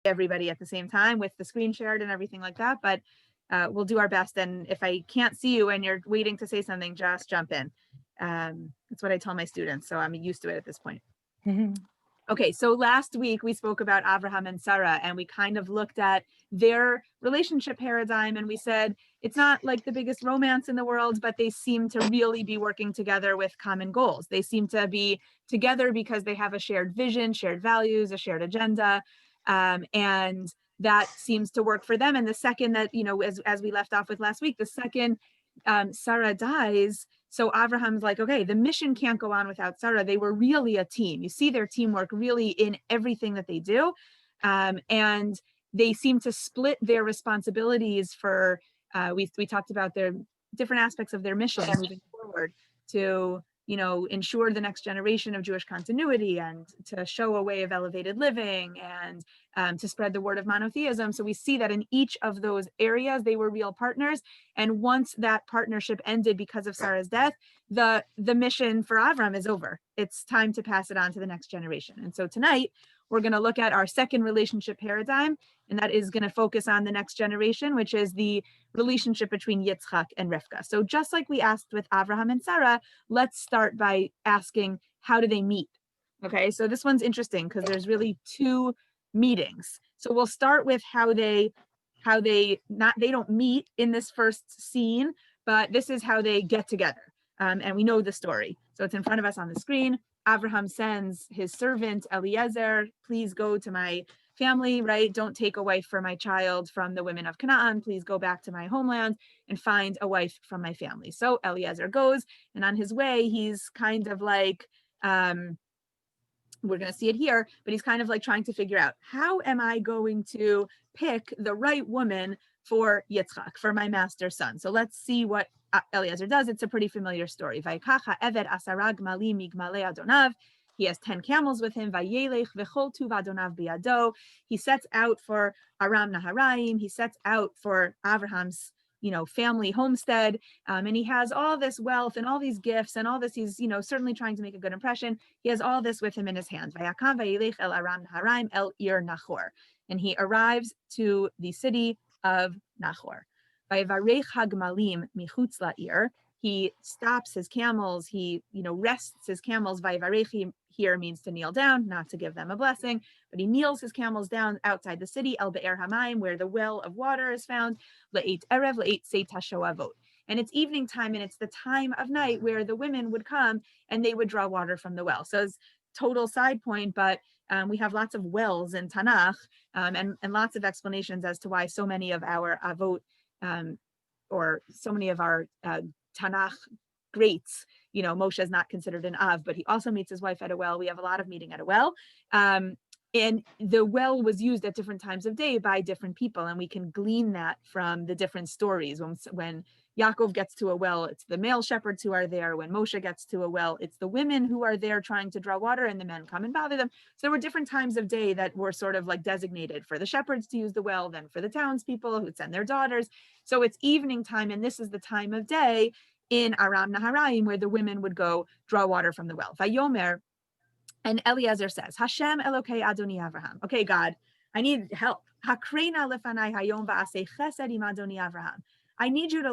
everybody at the same time with the screen shared and everything like that, but we'll do our best. And if I can't see you and you're waiting to say something, just jump in. That's what I tell my students, so I'm used to it at this point. Okay, so last week we spoke about Abraham and Sarah, and we kind of looked at their relationship paradigm, and we said it's not like the biggest romance in the world, but they seem to really be working together with common goals. They seem to be together because they have a shared vision, shared values, a shared agenda, and that seems to work for them. And the second that, as we left off with last week, the second Sarah dies, so Abraham's like, okay, the mission can't go on without Sarah. They were really a team. You see their teamwork really in everything that they do. And they seem to split their responsibilities for, we talked about their different aspects of their mission moving forward to, ensure the next generation of Jewish continuity and to show a way of elevated living and to spread the word of monotheism. So we see that in each of those areas, they were real partners. And once that partnership ended because of Sarah's death, the mission for Avram is over. It's time to pass it on to the next generation. And so tonight, we're going to look at our second relationship paradigm, and that is going to focus on the next generation, which is the relationship between Yitzchak and Rivka. So just like we asked with Avraham and Sarah, let's start by asking, how do they meet? Okay, so this one's interesting because there's really two meetings. So we'll start with how they don't meet in this first scene, but this is how they get together. And we know the story. So it's in front of us on the screen. Abraham sends his servant Eliezer, please go to my family, right? Don't take a wife for my child from the women of Canaan. Please go back to my homeland and find a wife from my family. So Eliezer goes, and on his way, he's kind of like, we're going to see it here, but he's kind of like trying to figure out, how am I going to pick the right woman for Yitzchak, for my master's son? So let's see what Eliezer does. It's a pretty familiar story. He has 10 camels with him. He sets out for Aram Naharaim. He sets out for Abraham's family homestead. And he has all this wealth and all these gifts and all this. He's, certainly trying to make a good impression. He has all this with him in his hands. And he arrives to the city of Nachor. He stops his camels. He, rests his camels. Here means to kneel down, not to give them a blessing, but he kneels his camels down outside the city, El Be'er Hamayim, where the well of water is found, Le'et Erev, Le'et Seitasho Avot. And it's evening time, and it's the time of night where the women would come and they would draw water from the well. So it's total side point, but we have lots of wells in Tanakh and lots of explanations as to why so many of our Avot or so many of our Tanakh greats, Moshe is not considered an Av, but he also meets his wife at a well. We have a lot of meeting at a well. And the well was used at different times of day by different people. And we can glean that from the different stories. When Yaakov gets to a well, it's the male shepherds who are there. When Moshe gets to a well, it's the women who are there trying to draw water, and the men come and bother them. So there were different times of day that were sort of like designated for the shepherds to use the well, then for the townspeople who'd send their daughters. So it's evening time, and this is the time of day in Aram Naharaim where the women would go draw water from the well. Vayomer, and Eliezer says, Hashem Elokei Adoni Avraham. Okay, God, I need help. Hakreina lefanai hayom va'aseh chesed im Adoni Avraham. I need you to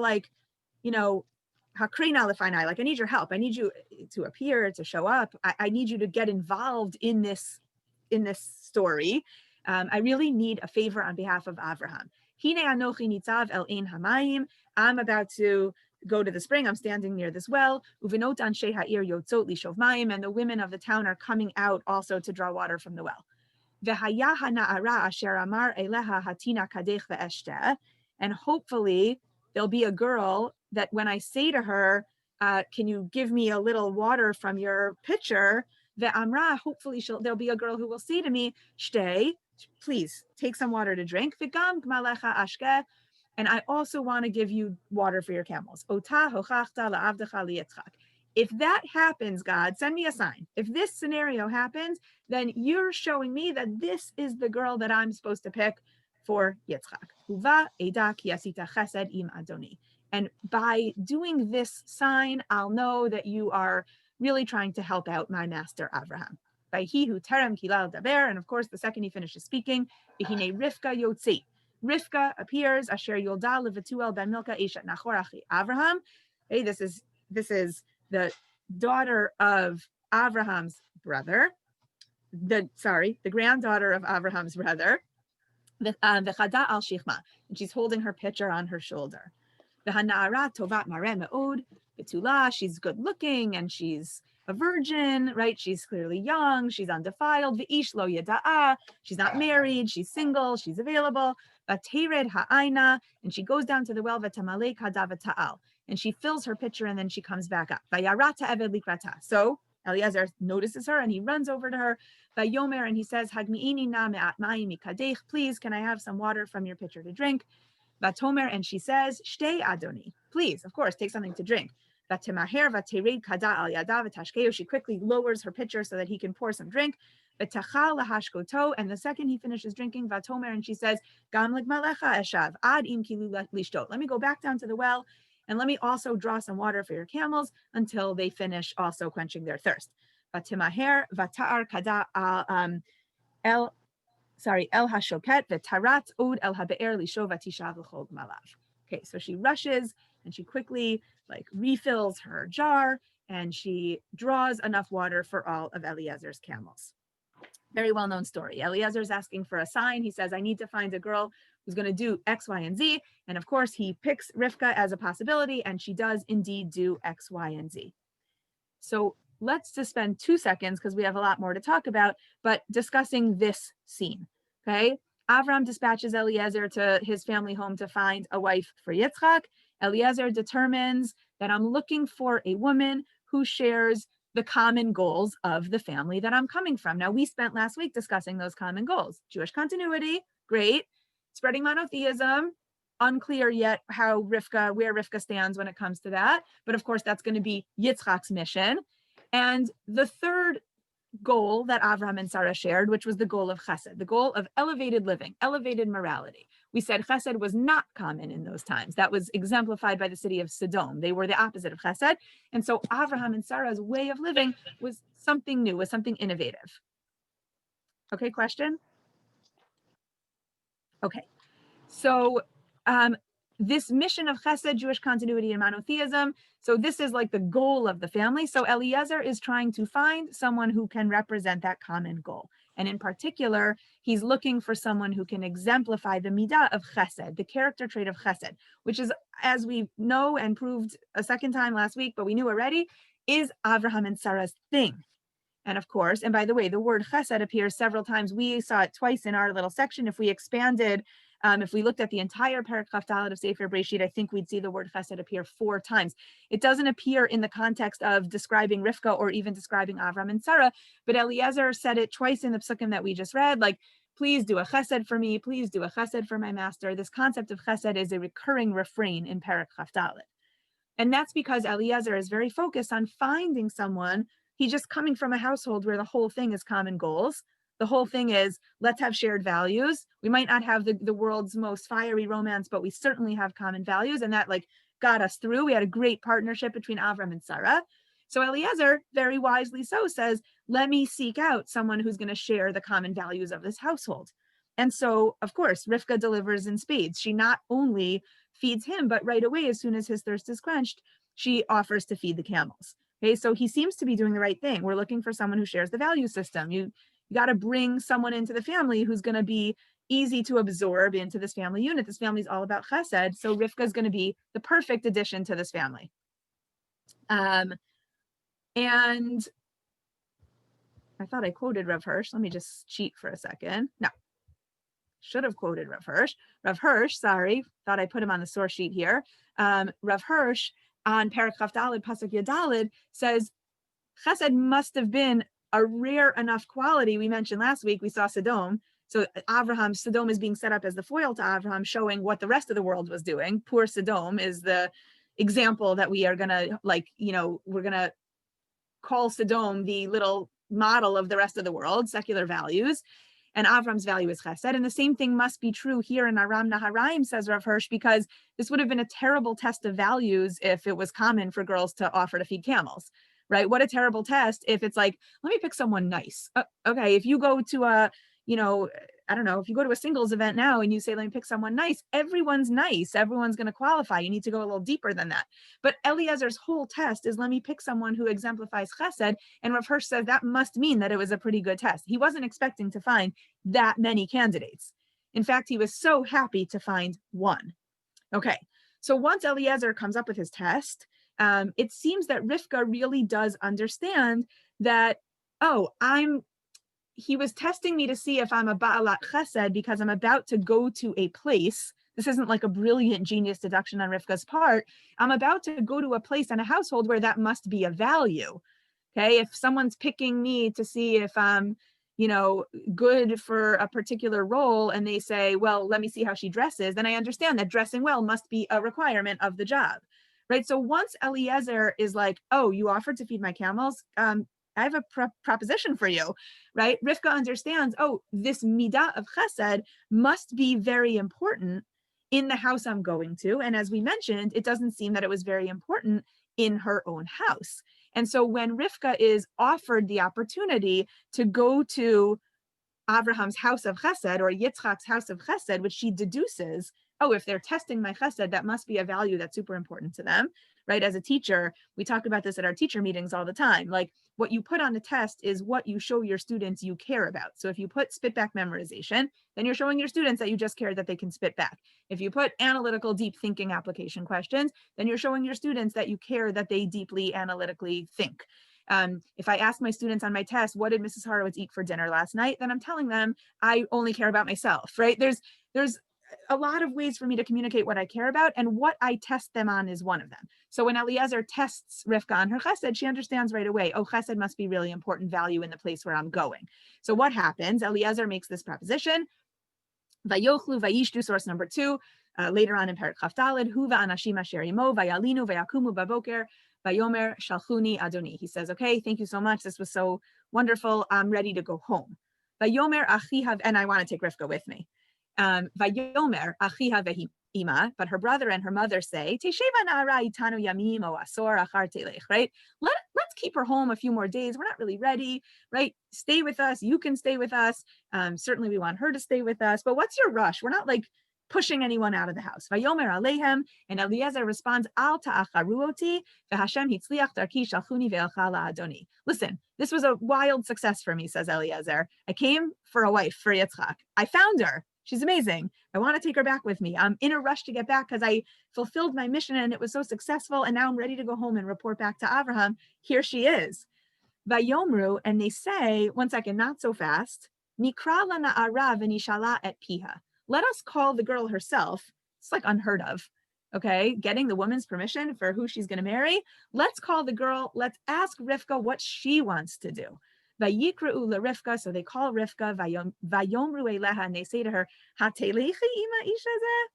Hakreina lefanai, I need your help. I need you to appear, to show up. I need you to get involved in this story. I really need a favor on behalf of Avraham. Hine anochi nitzav el ein hamayim. I'm about to go to the spring. I'm standing near this well. Uvinot anshe ha'ir yotzot lishov mayim, and the women of the town are coming out also to draw water from the well. V'haya hana'ara asher amar eleha hatina kadech ve'eshteh, and hopefully there'll be a girl that when I say to her, can you give me a little water from your pitcher? Ve'amra, hopefully there'll be a girl who will say to me, shtei, please take some water to drink. V'gam gmalecha ashkeh, and I also want to give you water for your camels. Ota hochachta la'avdecha liyitzchak. If that happens, God, send me a sign. If this scenario happens, then you're showing me that this is the girl that I'm supposed to pick for Yitzchak. Uva eda ki asita chesed im Adoni. And by doing this sign, I'll know that you are really trying to help out my master Avraham. Vayhihu terem kilal daber, and of course, the second he finishes speaking, Vihine Rivka yotzei. Rivka appears, Asher Yolda levetuel ben Milka eshat Nachor achi Avraham. Hey, this is the daughter of Abraham's brother, the granddaughter of Abraham's brother, v'chada al shichma, and she's holding her pitcher on her shoulder. V'hana'ara tovat mareh me'od, betula, she's good looking and she's a virgin, right? She's clearly young, she's undefiled. V'ish lo yada'a, she's not married, she's single, she's available. V'tered ha'aina, and she goes down to the well, v'tamalei kada v'ta'al, and she fills her pitcher and then she comes back up. V'yarata eved likrata. So Eliezer notices her and he runs over to her. Vayomer, and he says, Hagmi'ini na me'at mayim mikadech, please, can I have some water from your pitcher to drink? Vatomer, and she says, Shtei adoni, please, of course, take something to drink. Vatemaher vatered kada al yada v'tashkeu, she quickly lowers her pitcher so that he can pour some drink. V'tachal lahashkoto, and the second he finishes drinking, Vatomer, and she says, Gam ligmalecha eshav ad im kilu lishtot, let me go back down to the well, and let me also draw some water for your camels until they finish also quenching their thirst. Vatimaher vatar kada el hashoket v'tarat od el habe'er lisho vatishav l'chol malav. Okay, so she rushes and she quickly refills her jar and she draws enough water for all of Eliezer's camels. Very well-known story. Eliezer's asking for a sign. He says, I need to find a girl who's going to do X, Y, and Z. And of course, he picks Rivka as a possibility, and she does indeed do X, Y, and Z. So let's just spend 2 seconds, because we have a lot more to talk about, but discussing this scene, okay? Avram dispatches Eliezer to his family home to find a wife for Yitzchak. Eliezer determines that I'm looking for a woman who shares the common goals of the family that I'm coming from. Now, we spent last week discussing those common goals. Jewish continuity, great. Spreading monotheism, unclear yet where Rivka stands when it comes to that. But of course, that's going to be Yitzchak's mission. And the third goal that Avram and Sarah shared, which was the goal of chesed, the goal of elevated living, elevated morality. We said chesed was not common in those times. That was exemplified by the city of Sodom. They were the opposite of chesed. And so Avraham and Sarah's way of living was something new, was something innovative. Okay, question? Okay, so this mission of chesed, Jewish continuity and monotheism, so this is like the goal of the family. So Eliezer is trying to find someone who can represent that common goal. And in particular, he's looking for someone who can exemplify the midah of chesed, the character trait of chesed, which is, as we know and proved a second time last week, but we knew already, is Avraham and Sarah's thing. And of course, and by the way, the word chesed appears several times. We saw it twice in our little section. If we expanded, if we looked at the entire Perek Chaf Daled of Sefer Breshit, I think we'd see the word chesed appear 4 times. It doesn't appear in the context of describing Rivka or even describing Avram and Sarah, but Eliezer said it twice in the psukim that we just read, like, please do a chesed for me, please do a chesed for my master. This concept of chesed is a recurring refrain in Perek Chaf Daled. And that's because Eliezer is very focused on finding someone. He's just coming from a household where the whole thing is common goals. The whole thing is, let's have shared values. We might not have the world's most fiery romance, but we certainly have common values. And that got us through. We had a great partnership between Avram and Sarah. So Eliezer, very wisely so, says, let me seek out someone who's going to share the common values of this household. And so, of course, Rivka delivers in spades. She not only feeds him, but right away, as soon as his thirst is quenched, she offers to feed the camels. Okay, so he seems to be doing the right thing. We're looking for someone who shares the value system. You got to bring someone into the family who's going to be easy to absorb into this family unit. This family is all about chesed. So Rivka is going to be the perfect addition to this family. And I thought I quoted Rav Hirsch. Let me just cheat for a second. No, should have quoted Rav Hirsch. Rav Hirsch, sorry, thought I put him on the source sheet here. Rav Hirsch on Perek Chaf Daled, Pasuk Yadalid, says, chesed must have been a rare enough quality. We mentioned last week, we saw Sodom. So Sodom is being set up as the foil to Avraham, showing what the rest of the world was doing. Poor Sodom is the example that we are going to, we're going to call Sodom the little model of the rest of the world, secular values. And Avram's value is chesed. And the same thing must be true here in Aram Naharaim, says Rav Hirsch, because this would have been a terrible test of values if it was common for girls to offer to feed camels. right? What a terrible test if it's like, let me pick someone nice. Okay, if you go to a, I don't know, if you go to a singles event now and you say, let me pick someone nice, everyone's nice. Everyone's going to qualify. You need to go a little deeper than that. But Eliezer's whole test is, let me pick someone who exemplifies chesed. And Rav Hirsch says that must mean that it was a pretty good test. He wasn't expecting to find that many candidates. In fact, he was so happy to find one. Okay, so once Eliezer comes up with his test, it seems that Rivka really does understand that, oh, he was testing me to see if I'm a Ba'alat Chesed because I'm about to go to a place. This isn't like a brilliant genius deduction on Rivka's part. I'm about to go to a place in a household where that must be a value. Okay, if someone's picking me to see if I'm, good for a particular role, and they say, well, let me see how she dresses, then I understand that dressing well must be a requirement of the job, right? So once Eliezer is like, oh, you offered to feed my camels, I have a proposition for you, right? Rivka understands, oh, this midah of chesed must be very important in the house I'm going to. And as we mentioned, it doesn't seem that it was very important in her own house. And so when Rivka is offered the opportunity to go to Abraham's house of chesed or Yitzchak's house of chesed, which she deduces, oh, if they're testing my chesed, that must be a value that's super important to them, right? As a teacher, we talk about this at our teacher meetings all the time. Like, what you put on the test is what you show your students you care about. So if you put spit back memorization, then you're showing your students that you just care that they can spit back. If you put analytical, deep thinking application questions, then you're showing your students that you care that they deeply analytically think. If I ask my students on my test, what did Mrs. Horowitz eat for dinner last night? Then I'm telling them I only care about myself, right? There's a lot of ways for me to communicate what I care about, and what I test them on is one of them. So when Eliezer tests Rivka on her chesed, she understands right away, oh, chesed must be really important value in the place where I'm going. So what happens? Eliezer makes this proposition, Vayochlu vayishtu, source number 2, later on in Perek Chaf Daled, Hu va'anashim asher imo vayalinu vayakumu baboker vayomer shalchuni adoni. He says, okay, thank you so much. This was so wonderful. I'm ready to go home. Vayomer achiha, and I want to take Rivka with me. Vayomer achiha ve'ima, but her brother and her mother say, Tesheva na'ara itanu yamim o asor achar telech, right? Let's keep her home a few more days. We're not really ready, right? Stay with us. You can stay with us. Certainly we want her to stay with us, but what's your rush? We're not like pushing anyone out of the house. Vayomer alehem, and Eliezer responds, Al ta'acharu oti, ve'Hashem hitzliach darki shalchuni ve'elcha la'adoni. Listen, this was a wild success for me, says Eliezer. I came for a wife, for Yitzchak. I found her. She's amazing. I want to take her back with me. I'm in a rush to get back because I fulfilled my mission and it was so successful. And now I'm ready to go home and report back to Abraham. Here she is. Vayomru, and they say, one second, not so fast. Nikra la na'ara v'nishala et piha. Let us call the girl herself. It's like unheard of. Okay, getting the woman's permission for who she's going to marry. Let's call the girl. Let's ask Rivka what she wants to do. Vayikra'u Rivka, so they call Rivka, vayomru eleha, and they say to her, Hatelechi ima isha zeh?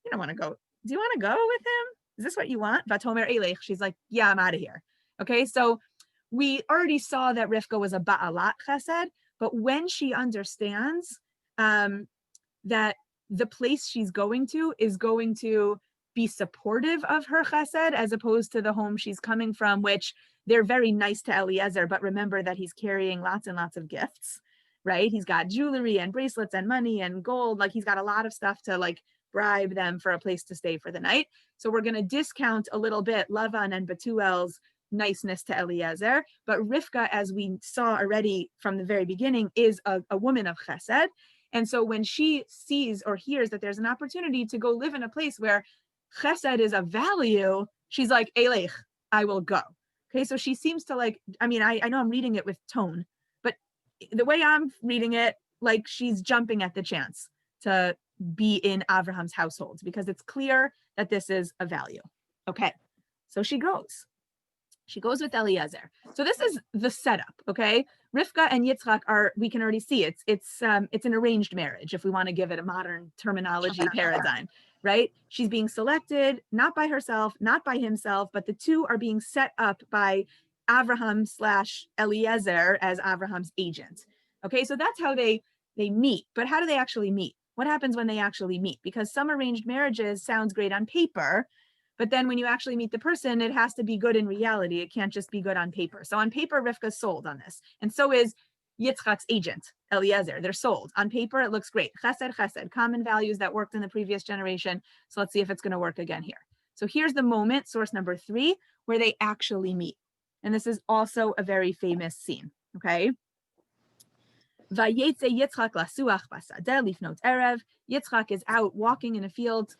You don't want to go. Do you want to go with him? Is this what you want? Vatomer elech. She's like, yeah, I'm out of here. Okay, so we already saw that Rivka was a ba'alat chesed, but when she understands that the place she's going to is going to be supportive of her chesed, as opposed to the home she's coming from, which they're very nice to Eliezer, but remember that he's carrying lots and lots of gifts, right? He's got jewelry and bracelets and money and gold. Like, he's got a lot of stuff to like bribe them for a place to stay for the night. So we're going to discount a little bit Lavan and Betuel's niceness to Eliezer, but Rivka, as we saw already from the very beginning, is a woman of chesed. And so when she sees or hears that there's an opportunity to go live in a place where chesed is a value, she's like, Elech, I will go. Okay, so she seems to like, I mean, I know I'm reading it with tone, but the way I'm reading it, like she's jumping at the chance to be in Abraham's household because it's clear that this is a value. Okay, so she goes. She goes with Eliezer. So this is the setup, okay? Rivka and Yitzchak are, we can already see it's an arranged marriage, if we want to give it a modern terminology paradigm, right? She's being selected, not by herself, not by himself, but the two are being set up by Abraham / Eliezer as Abraham's agent. Okay, so that's how they meet. But how do they actually meet? What happens when they actually meet? Because some arranged marriages sounds great on paper, But then when you actually meet the person, it has to be good in reality. It can't just be good on paper. So on paper, Rivka's sold on this. And so is Yitzchak's agent, Eliezer. They're sold. On paper, it looks great. Chesed, chesed, common values that worked in the previous generation. So let's see if it's going to work again here. So here's the moment, source number 3, where they actually meet. And this is also a very famous scene, okay? Vayetze Yitzchak lasuach basadeh lifnot erev. Yitzchak is out walking in a field,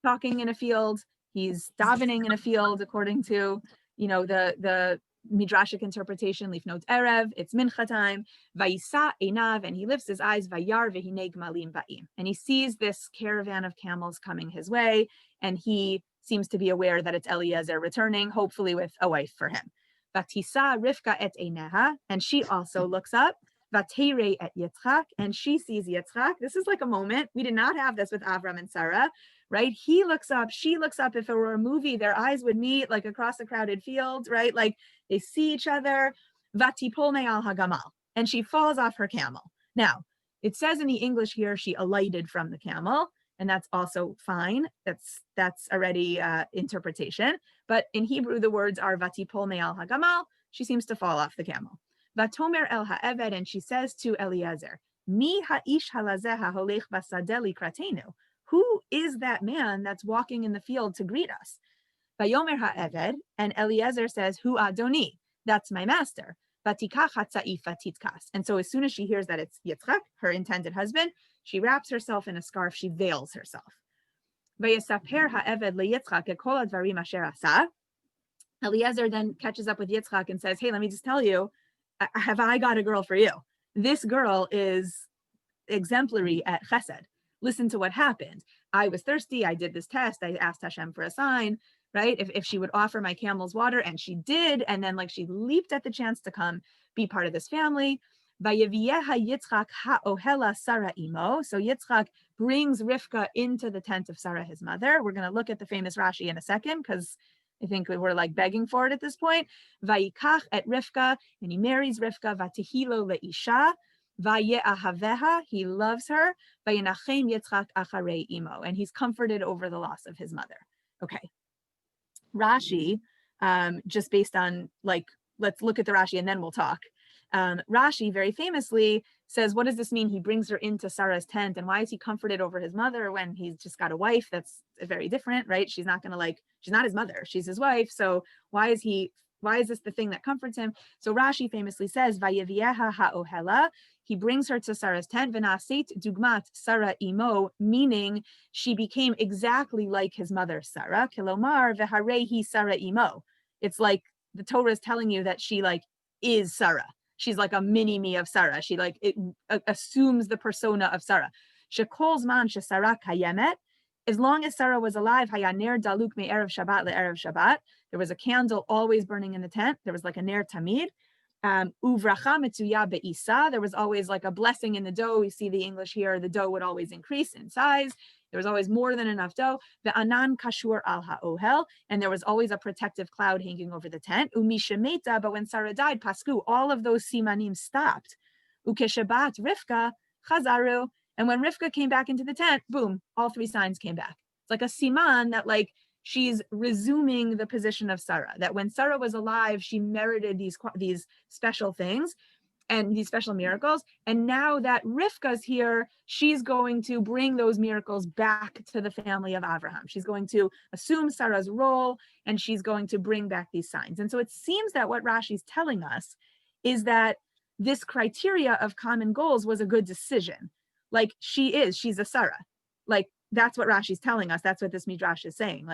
talking in a field. He's davening in a field, according to, the midrashic interpretation. Lifnot erev, it's mincha time. Vayisa einav, and he lifts his eyes. Vayar v'hinei gmalim ba'im, and he sees this caravan of camels coming his way, and he seems to be aware that it's Eliezer returning, hopefully with a wife for him. Vatisa Rivka et eineha, and she also looks up. Vatere et Yitzchak, and she sees Yitzchak. This is like a moment. We did not have this with Avram and Sarah, right? He looks up, she looks up. If it were a movie, their eyes would meet like across a crowded field, right? Like they see each other. Vatipol me'al hagamal, and she falls off her camel. Now, it says in the English here, she alighted from the camel, and that's also fine. That's already interpretation. But in Hebrew, the words are vatipol me'al hagamal. She seems to fall off the camel. Vatomer el ha'eved, and she says to Eliezer, Mi ha'ish halazeh ha'holech basadeh likratenu. Who is that man that's walking in the field to greet us? Vayomer ha'eved, and Eliezer says, Hu adoni, that's my master. Vatikach hatza'if vatitkas. And so as soon as she hears that it's Yitzchak, her intended husband, she wraps herself in a scarf, she veils herself. Vayesaper ha'eved leYitzchak et kol advarim asher asa. Eliezer then catches up with Yitzchak and says, hey, let me just tell you, have I got a girl for you? This girl is exemplary at chesed. Listen to what happened. I was thirsty. I did this test. I asked Hashem for a sign, right? If she would offer my camels water, and she did. And then she leaped at the chance to come be part of this family. Yitzchak ha'ohela Sarah imo. So Yitzchak brings Rivka into the tent of Sarah, his mother. We're going to look at the famous Rashi in a second, because I think we're begging for it at this point. Vayikach et Rivka, and he marries Rivka. Vatihilo leisha, vaye'ahaveha, he loves her. Vayinachem Yitzchak acharei imo, and he's comforted over the loss of his mother. Okay, Rashi, just based on let's look at the Rashi and then we'll talk. Rashi very famously says, what does this mean? He brings her into Sarah's tent, and why is he comforted over his mother when he's just got a wife? That's very different, right? She's not gonna she's not his mother, she's his wife. So why is this the thing that comforts him? So Rashi famously says, Vayevieha ha'ohela, he brings her to Sarah's tent, V'nasit dugmat Sarah imo, meaning she became exactly like his mother Sarah, Kilomar v'harehi Sarah imo. It's like the Torah is telling you that she is Sarah. She's like a mini-me of Sarah. She assumes the persona of Sarah. Shekol zman shesarah kayemet, as long as Sarah was alive, hayaner daluk me'erev Shabbat le'erev Shabbat, there was a candle always burning in the tent. There was a ner tamid. Uvracha mitzuya be'isa, there was always a blessing in the dough. We see the English here, the dough would always increase in size. There was always more than enough dough. The anan kashur al ha'ohel, and there was always a protective cloud hanging over the tent. Umishemeta, but when Sarah died, pasku, all of those simanim stopped. Ukeshabat Rivka chazaru, and when Rivka came back into the tent, boom, all 3 signs came back. It's like a siman that she's resuming the position of Sarah, that when Sarah was alive, she merited these special things and these special miracles. And now that Rivka's here, she's going to bring those miracles back to the family of Abraham. She's going to assume Sarah's role, and she's going to bring back these signs. And so it seems that what Rashi's telling us is that this criteria of common goals was a good decision. She's a Sarah. That's what Rashi's telling us. That's what this Midrash is saying.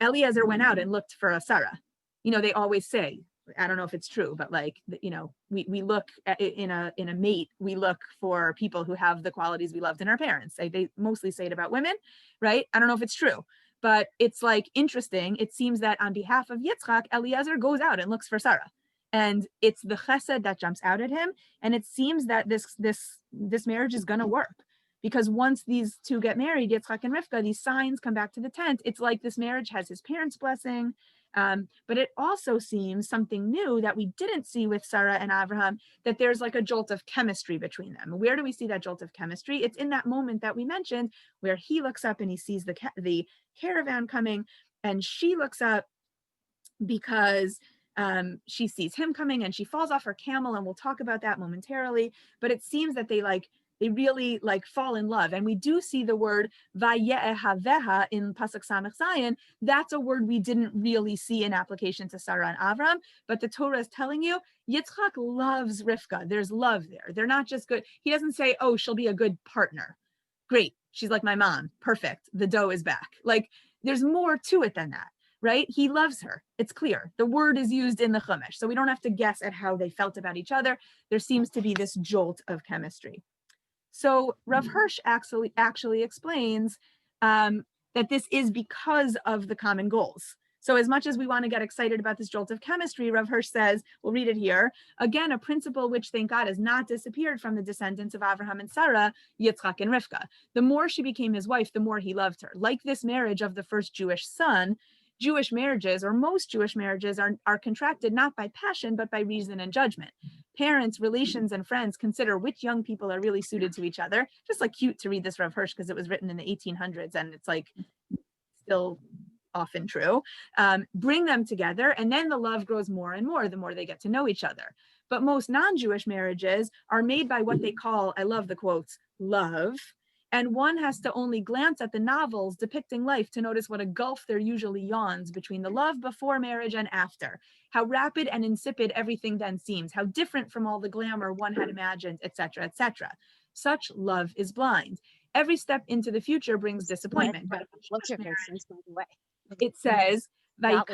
Eliezer went out and looked for a Sarah. They always say, I don't know if it's true, but we look at, in a mate, we look for people who have the qualities we loved in our parents. They mostly say it about women, right? I don't know if it's true, but it's interesting. It seems that on behalf of Yitzchak, Eliezer goes out and looks for Sarah. And it's the chesed that jumps out at him. And it seems that this marriage is going to work. Because once these two get married, Yitzchak and Rivka, these signs come back to the tent. It's like this marriage has his parents' blessing. But it also seems something new that we didn't see with Sarah and Abraham, that there's like a jolt of chemistry between them. Where do we see that jolt of chemistry? It's in that moment that we mentioned where he looks up and he sees the caravan coming, and she looks up because she sees him coming and she falls off her camel, and we'll talk about that momentarily. But it seems that they really like fall in love. And we do see the word vayehaveha in Pasuk Samech Zayin. That's a word we didn't really see in application to Sarah and Avram, but the Torah is telling you Yitzchak loves Rivka. There's love there. They're not just good. He doesn't say, oh, she'll be a good partner. Great. She's like my mom. Perfect. The dough is back. Like, there's more to it than that. Right? He loves her. It's clear. The word is used in the Chumash. So we don't have to guess at how they felt about each other. There seems to be this jolt of chemistry. So Rav Hirsch actually explains that this is because of the common goals. So as much as we want to get excited about this jolt of chemistry, Rav Hirsch says, we'll read it here, again, a principle which, thank God, has not disappeared from the descendants of Avraham and Sarah, Yitzchak and Rivka. The more she became his wife, the more he loved her. Like this marriage of the first Jewish son, Jewish marriages, or most Jewish marriages, are contracted not by passion, but by reason and judgment. Parents, relations, and friends consider which young people are really suited to each other. Just like cute to read this Rav Hirsch because it was written in the 1800s and it's like still often true. Bring them together, and then the love grows more and more the more they get to know each other. But most non-Jewish marriages are made by what they call, I love the quotes, love. And one has to only glance at the novels depicting life to notice what a gulf there usually yawns between the love before marriage and after. How rapid and insipid everything then seems, how different from all the glamour one had imagined, etc., etc. Such love is blind. Every step into the future brings disappointment. What's your face? By the way, it says, Not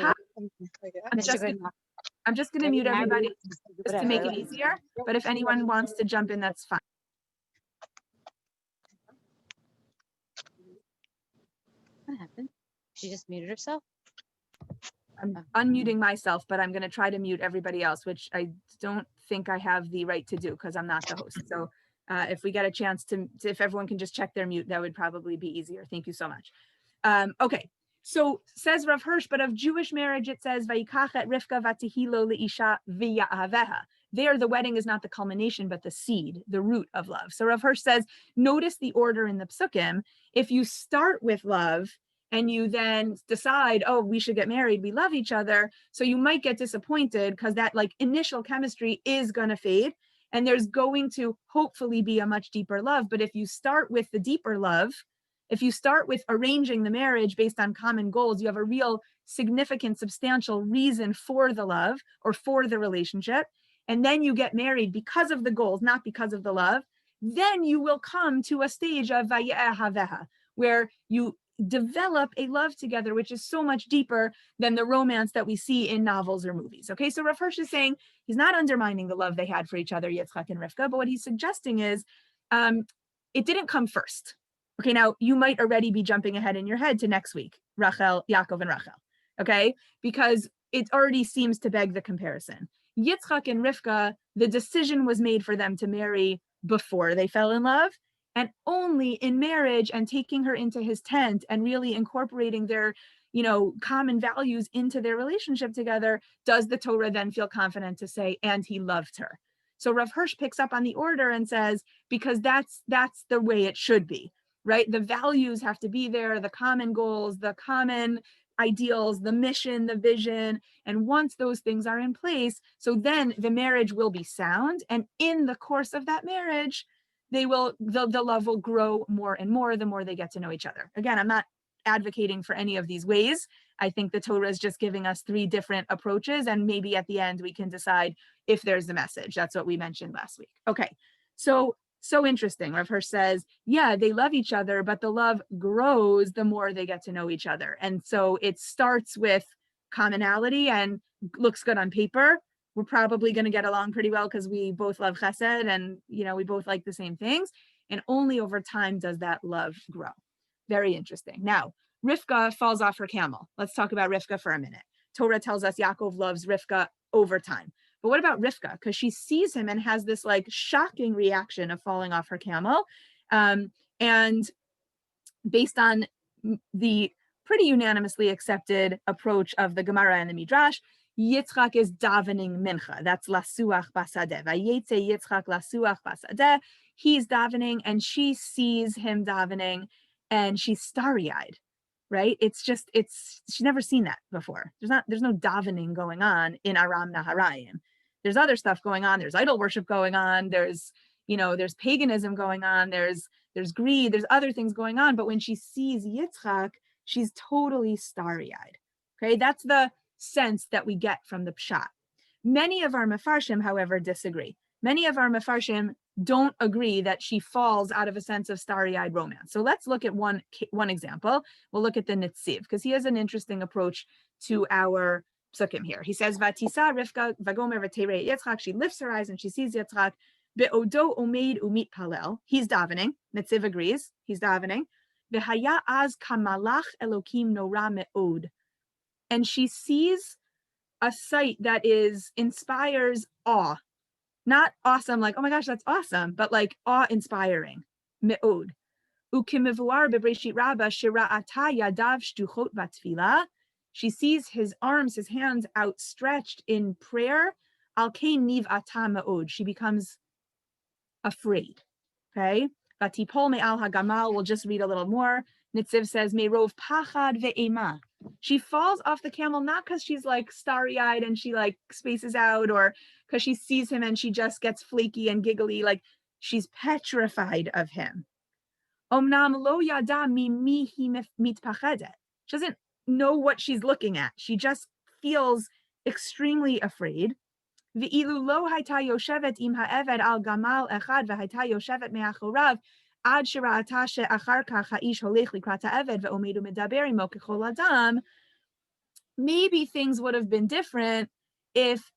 I'm just going to mute everybody just to make it easier. But if anyone wants to jump in, that's fine. What happened? She just muted herself? I'm unmuting myself, but I'm going to try to mute everybody else, which I don't think I have the right to do because I'm not the host. So if we get a chance to, if everyone can just check their mute, that would probably be easier. Thank you so much. Okay. So says Rav Hirsch, but of Jewish marriage, it says, Vayikach et Rivka vatihilo leisha v'ya'aveha. There, the wedding is not the culmination, but the seed, the root of love. So Rav Hirsch says, notice the order in the psukim. If you start with love and you then decide, oh, we should get married, we love each other, so you might get disappointed because that like initial chemistry is going to fade. And there's going to hopefully be a much deeper love. But if you start with the deeper love, if you start with arranging the marriage based on common goals, you have a real significant, substantial reason for the love or for the relationship. And then you get married because of the goals, not because of the love. Then you will come to a stage of vayehaveha, where you develop a love together, which is so much deeper than the romance that we see in novels or movies. Okay, so Rav Hirsch is saying he's not undermining the love they had for each other, Yitzchak and Rivka, but what he's suggesting is it didn't come first. Okay, now you might already be jumping ahead in your head to next week, Rachel, Yaakov, and Rachel, okay? Because it already seems to beg the comparison. Yitzchak and Rivka, the decision was made for them to marry before they fell in love, and only in marriage and taking her into his tent and really incorporating their, common values into their relationship together, does the Torah then feel confident to say, and he loved her. So Rav Hirsch picks up on the order and says, because that's the way it should be. Right? The values have to be there, the common goals, the common ideals, the mission, the vision. And once those things are in place, so then the marriage will be sound. And in the course of that marriage, the love will grow more and more the more they get to know each other. Again, I'm not advocating for any of these ways. I think the Torah is just giving us 3 different approaches. And maybe at the end, we can decide if there's a message. That's what we mentioned last week. Okay, so interesting. Rav Hirsch says, yeah, they love each other, but the love grows the more they get to know each other. And so it starts with commonality and looks good on paper. We're probably going to get along pretty well because we both love chesed and, we both like the same things. And only over time does that love grow. Very interesting. Now, Rivka falls off her camel. Let's talk about Rivka for a minute. Torah tells us Yaakov loves Rivka over time. But what about Rivka? Because she sees him and has this like shocking reaction of falling off her camel. And based on the pretty unanimously accepted approach of the Gemara and the Midrash, Yitzchak is davening mincha. That's lasuach basadeh. Vayetze Yitzchak lasuach basadeh. He's davening and she sees him davening and she's starry-eyed, right? She's never seen that before. There's no davening going on in Aram Naharayim. There's other stuff going on. There's idol worship going on. There's paganism going on. There's greed. There's other things going on. But when she sees Yitzchak, she's totally starry-eyed. Okay, that's the sense that we get from the pshat. Many of our mefarshim, however, disagree. Many of our mefarshim don't agree that she falls out of a sense of starry-eyed romance. So let's look at one example. We'll look at the Netziv, because he has an interesting approach to our psukim here. He says, Vatisa Rivka vagomer v'terei Yitzchak. She lifts her eyes and she sees Yitzchak. Be'odo omeid umit palel. He's davening. Netziv agrees. He's davening. V'haya az kamalach Elokim nora me'od. And she sees a sight that inspires awe. Not awesome, like, oh my gosh, that's awesome, but like awe-inspiring. Me'od. Ukimivuar bebreshit rabba shira'ata yadav shtuchot batfila. She sees his arms, his hands outstretched in prayer. Al kein niv ata me'od. She becomes afraid. Okay? Vatipol me'al hagamal. We'll just read a little more. Netziv says, Me'rov pachad ve'ema. She falls off the camel, not because she's like starry-eyed and she like spaces out, or because she sees him and she just gets flaky and giggly. Like, she's petrified of him. Omnam lo yada mi mitpachedet. She doesn't know what she's looking at. She just feels extremely afraid. Ve'ilu lo hayta yoshevet im ha'eved al gamal echad ve'hayta yoshevet me'achorav ad shira'ata she'achar kach ha'ish holech likrat ha'eved ve'omedu medaber imo kechol adam. Maybe things would have been different if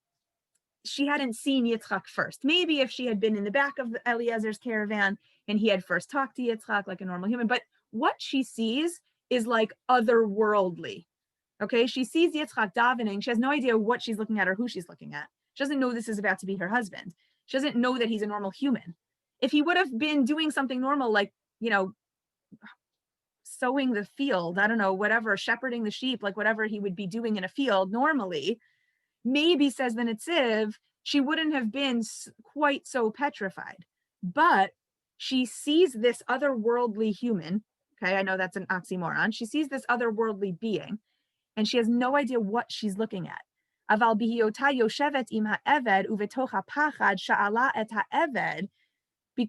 she hadn't seen Yitzchak first. Maybe if she had been in the back of Eliezer's caravan and he had first talked to Yitzchak like a normal human. But what she sees is like otherworldly. Okay, she sees Yitzchak davening. She has no idea what she's looking at or who she's looking at. She doesn't know this is about to be her husband. She doesn't know that he's a normal human. If he would have been doing something normal, like, sowing the field, I don't know, whatever, shepherding the sheep, like whatever he would be doing in a field normally, maybe, says the Netziv, she wouldn't have been quite so petrified. But she sees this otherworldly human. Okay, I know that's an oxymoron. She sees this otherworldly being, and she has no idea what she's looking at. Aval bihiyota yoshevet im ha'eved uvetoch ha'pachad sha'ala et ha'eved.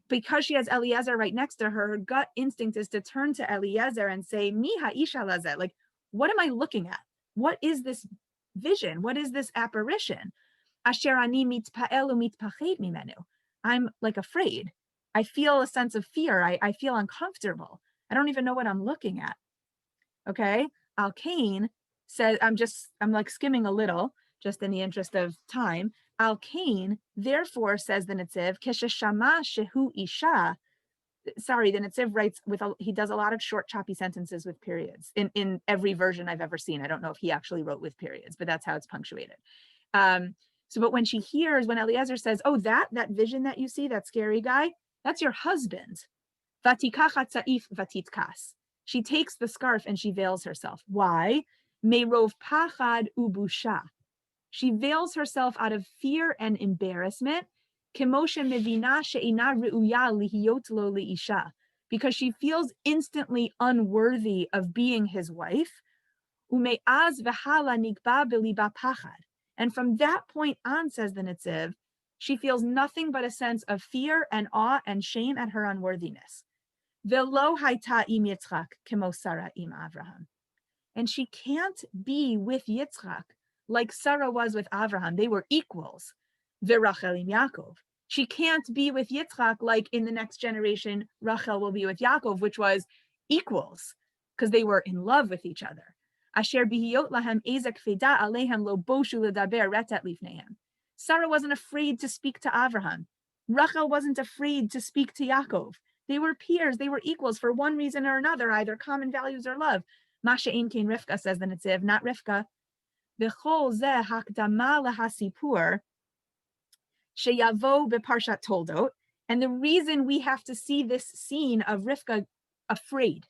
Because she has Eliezer right next to her, her gut instinct is to turn to Eliezer and say, Mi ha'isha lazeh, like, what am I looking at? What is this vision? What is this apparition? Asher ani mitpa'el umitpachet mimenu. I'm like afraid. I feel a sense of fear. I feel uncomfortable. I don't even know what I'm looking at. Okay. Al Kain says, I'm like skimming a little, just in the interest of time. Al Kain, therefore, says the Netziv, Kesheshama shehu isha. Sorry, the Netziv writes he does a lot of short, choppy sentences with periods in every version I've ever seen. I don't know if he actually wrote with periods, but that's how it's punctuated. But when Eliezer says, oh, that vision that you see, that scary guy, that's your husband. Vatikachat saif vatitkas. She takes the scarf and she veils herself. Why? Meirov pachad ubusha. She veils herself out of fear and embarrassment. Kemoshe mevina she'ina re'uya lihiyot lo li'isha. Because she feels instantly unworthy of being his wife. Ume'az v'hala nikba beliba pachad. And from that point on, says the Netziv, she feels nothing but a sense of fear and awe and shame at her unworthiness. Velo hayta im Yitzchak kemo Sarah im Avraham. And she can't be with Yitzchak like Sarah was with Avraham. They were equals. V'Rachel im Yaakov. She can't be with Yitzchak like in the next generation, Rachel will be with Yaakov, which was equals, because they were in love with each other. Asher bihiyot lahem ezek feda alehem lo boshu ledaber retet lifnehem. Sarah wasn't afraid to speak to Avraham. Rachel wasn't afraid to speak to Yaakov. They were peers. They were equals for one reason or another, either common values or love. Masha ein kein Rivka, says the Netziv, not Rivka. V'chol zeh hakdama lahasipur sheyavo beparshat Toldot. And the reason we have to see this scene of Rivka afraid,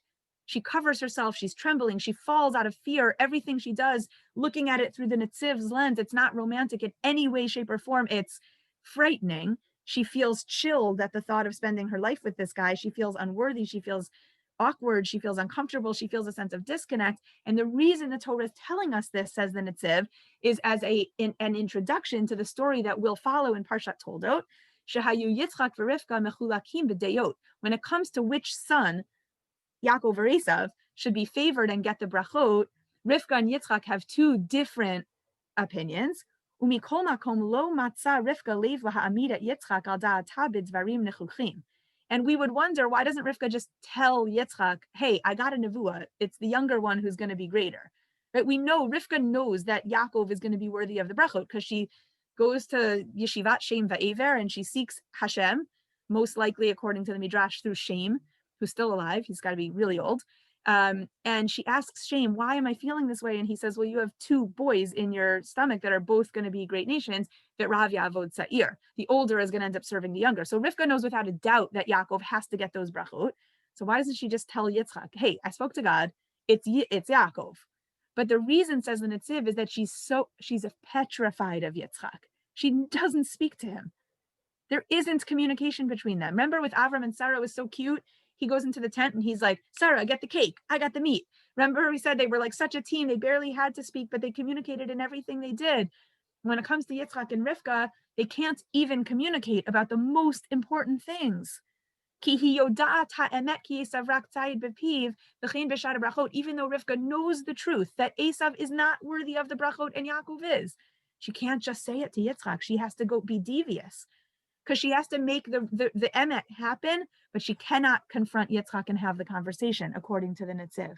She covers herself. She's trembling. She falls out of fear. Everything she does, looking at it through the Nitziv's lens, it's not romantic in any way, shape, or form. It's frightening. She feels chilled at the thought of spending her life with this guy. She feels unworthy. She feels awkward. She feels uncomfortable. She feels a sense of disconnect. And the reason the Torah is telling us this, says the Nitziv, is as an introduction to the story that will follow in Parshat Toldot. Shehayu Yitzchak v'Rivka mechulakim b'deyot. When it comes to which son, Yaakov or Esav, should be favored and get the brachot, Rivka and Yitzchak have two different opinions. Umikol makom lo matza Rivka leiv laha'amid et Yitzchak al da'ata b'dvarim nechuchim. And we would wonder, why doesn't Rivka just tell Yitzchak, hey, I got a nevuah. It's the younger one who's going to be greater. But we know, Rivka knows that Yaakov is going to be worthy of the brachot because she goes to Yeshivat Shem Va'ever and she seeks Hashem, most likely according to the Midrash through Shem, who's still alive. He's got to be really old. And she asks Shem, why am I feeling this way? And he says, well, you have two boys in your stomach that are both going to be great nations, that Rav Avot Sa'ir. The older is going to end up serving the younger. So Rivka knows without a doubt that Yaakov has to get those brachot. So why doesn't she just tell Yitzchak, hey, I spoke to God, it's Yaakov. But the reason, says the Nitziv, is that she's petrified of Yitzchak. She doesn't speak to him. There isn't communication between them. Remember with Avram and Sarah, it was so cute. He goes into the tent and he's like, Sarah, get the cake. I got the meat. Remember we said they were like such a team. They barely had to speak, but they communicated in everything they did. When it comes to Yitzchak and Rivka, they can't even communicate about the most important things. Even though Rivka knows the truth that Esav is not worthy of the brachot and Yaakov is, she can't just say it to Yitzchak. She has to go be devious, because she has to make the emet happen, but she cannot confront Yitzchak and have the conversation, according to the Nitziv.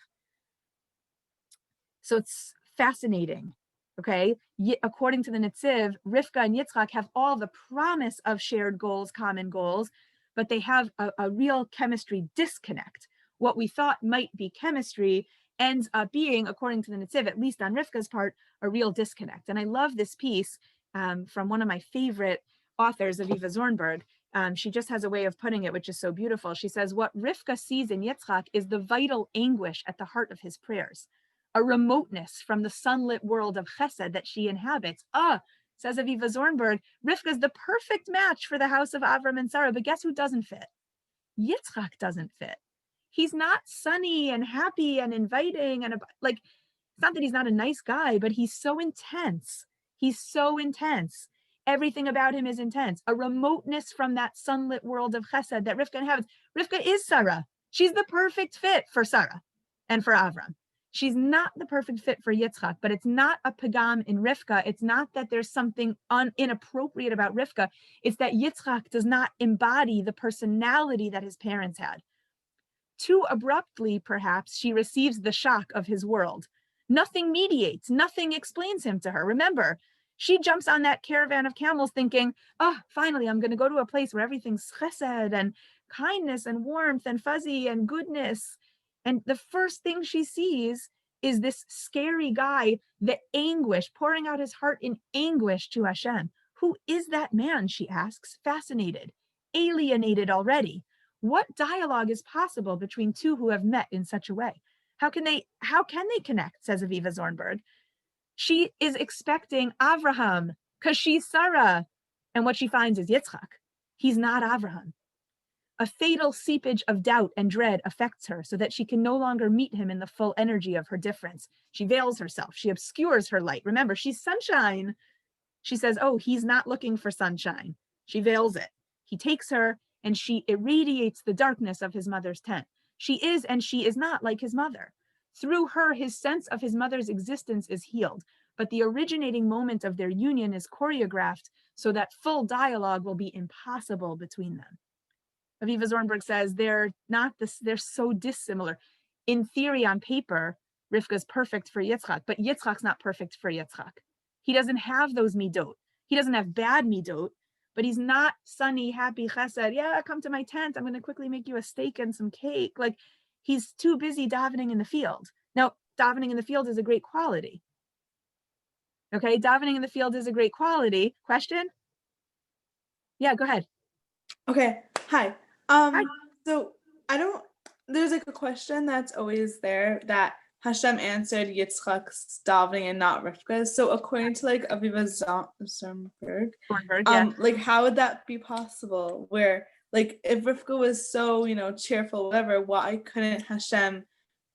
So it's fascinating, okay? According to the Nitziv, Rivka and Yitzchak have all the promise of shared goals, common goals, but they have a real chemistry disconnect. What we thought might be chemistry ends up being, according to the Nitziv, at least on Rivka's part, a real disconnect. And I love this piece from one of my favorite authors, Aviva Zornberg. She just has a way of putting it, which is so beautiful. She says, what Rivka sees in Yitzchak is the vital anguish at the heart of his prayers, a remoteness from the sunlit world of chesed that she inhabits. Says Aviva Zornberg, Rivka's the perfect match for the house of Avram and Sarah, but guess who doesn't fit? Yitzchak doesn't fit. He's not sunny and happy and inviting, and like, it's not that he's not a nice guy, but he's so intense. He's so intense. Everything about him is intense. A remoteness from that sunlit world of chesed that Rivka inhabits. Rivka is Sarah. She's the perfect fit for Sarah and for Avram. She's not the perfect fit for Yitzchak, but it's not a pagam in Rivka. It's not that there's something inappropriate about Rivka. It's that Yitzchak does not embody the personality that his parents had. Too abruptly, perhaps, she receives the shock of his world. Nothing mediates, nothing explains him to her. Remember, she jumps on that caravan of camels thinking, finally, I'm going to go to a place where everything's chesed and kindness and warmth and fuzzy and goodness. And the first thing she sees is this scary guy, the anguish, pouring out his heart in anguish to Hashem. Who is that man, she asks, fascinated, alienated already. What dialogue is possible between two who have met in such a way? How can they connect, says Aviva Zornberg. She is expecting Avraham because she's Sarah. And what she finds is Yitzchak. He's not Avraham. A fatal seepage of doubt and dread affects her so that she can no longer meet him in the full energy of her difference. She veils herself. She obscures her light. Remember, she's sunshine. She says, he's not looking for sunshine. She veils it. He takes her and she irradiates the darkness of his mother's tent. She is and she is not like his mother. Through her, his sense of his mother's existence is healed, but the originating moment of their union is choreographed so that full dialogue will be impossible between them. Aviva Zornberg says they're so dissimilar. In theory, on paper, Rivka's perfect for Yitzchak, but Yitzchak's not perfect for Yitzchak. He doesn't have those midot. He doesn't have bad midot, but he's not sunny, happy, chesed. Yeah, come to my tent. I'm going to quickly make you a steak and some cake. Like, he's too busy davening in the field. Now, davening in the field is a great quality. Okay, davening in the field is a great quality. Question? Yeah, go ahead. Okay, hi. Hi. So I don't there's like a question that's always there that Hashem answered Yitzchak's davening and not Rivka's. So according to like Aviva Zornberg, Yeah. like how would that be possible? Where like if Rivka was so, cheerful, whatever, why couldn't Hashem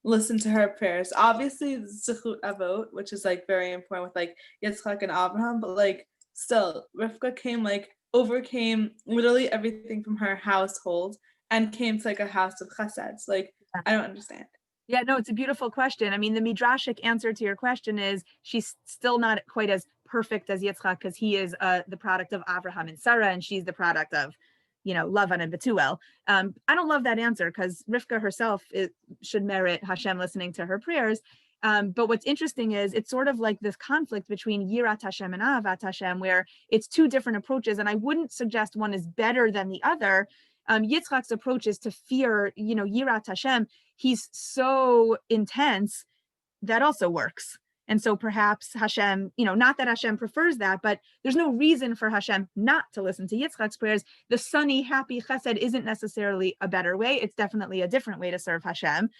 listen to her prayers? Obviously Zechut Avot, which is like very important with like Yitzchak and Abraham, but like still Rivka overcame literally everything from her household and came to like a house of chesed. Like, I don't understand. Yeah, no, it's a beautiful question. I mean, the midrashic answer to your question is she's still not quite as perfect as Yitzchak because he is the product of Abraham and Sarah, and she's the product of, Lavan and Betuel. I don't love that answer because Rivka herself should merit Hashem listening to her prayers. But what's interesting is it's sort of like this conflict between Yirat Hashem and Ahavat Hashem, where it's two different approaches. And I wouldn't suggest one is better than the other. Yitzchak's approach is to fear, Yirat Hashem. He's so intense that also works. And so perhaps Hashem, not that Hashem prefers that, but there's no reason for Hashem not to listen to Yitzchak's prayers. The sunny, happy chesed isn't necessarily a better way. It's definitely a different way to serve Hashem.